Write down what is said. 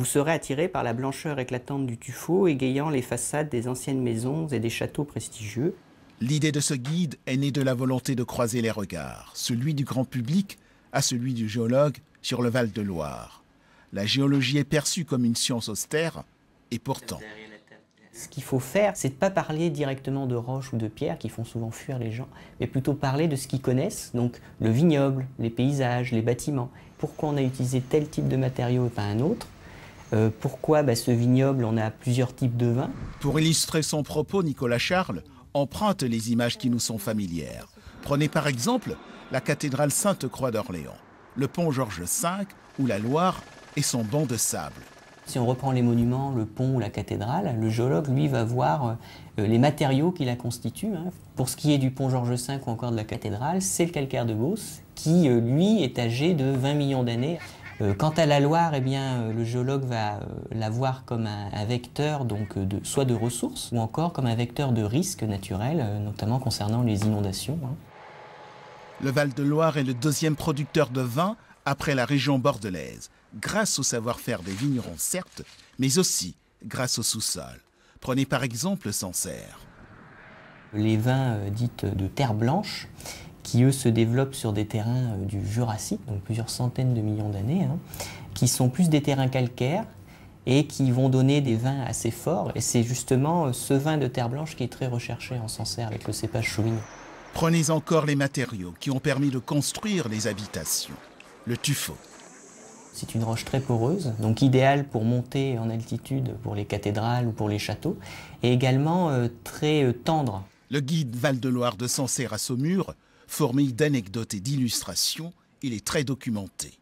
Vous serez attiré par la blancheur éclatante du tuffeau égayant les façades des anciennes maisons et des châteaux prestigieux. L'idée de ce guide est née de la volonté de croiser les regards, celui du grand public à celui du géologue sur le Val-de-Loire. La géologie est perçue comme une science austère, et pourtant... Ce qu'il faut faire, c'est de ne pas parler directement de roches ou de pierres qui font souvent fuir les gens, mais plutôt parler de ce qu'ils connaissent, donc le vignoble, les paysages, les bâtiments. Pourquoi on a utilisé tel type de matériau et pas un autre? Pourquoi ce vignoble, on a plusieurs types de vins? Pour illustrer son propos, Nicolas Charles emprunte les images qui nous sont familières. Prenez par exemple la cathédrale Sainte-Croix d'Orléans, le pont Georges V ou la Loire et son banc de sable. Si on reprend les monuments, le pont ou la cathédrale, le géologue, lui, va voir les matériaux qui la constituent. Pour ce qui est du pont Georges V ou encore de la cathédrale, c'est le calcaire de Beauce qui, lui, est âgé de 20 millions d'années. Quant à la Loire, eh bien, le géologue va la voir comme un vecteur donc, soit de ressources ou encore comme un vecteur de risques naturels, notamment concernant les inondations. Le Val-de-Loire est le deuxième producteur de vin après la région bordelaise, grâce au savoir-faire des vignerons certes, mais aussi grâce au sous-sol. Prenez par exemple Sancerre. Les vins dits de terre blanche, qui eux se développent sur des terrains du Jurassique, donc plusieurs centaines de millions d'années, qui sont plus des terrains calcaires et qui vont donner des vins assez forts. Et c'est justement ce vin de terre blanche qui est très recherché en Sancerre avec le cépage Chauvigny. Prenez encore les matériaux qui ont permis de construire les habitations. Le tuffeau. C'est une roche très poreuse, donc idéale pour monter en altitude pour les cathédrales ou pour les châteaux, et également très tendre. Le guide Val-de-Loire de Sancerre à Saumur, formé d'anecdotes et d'illustrations, il est très documenté.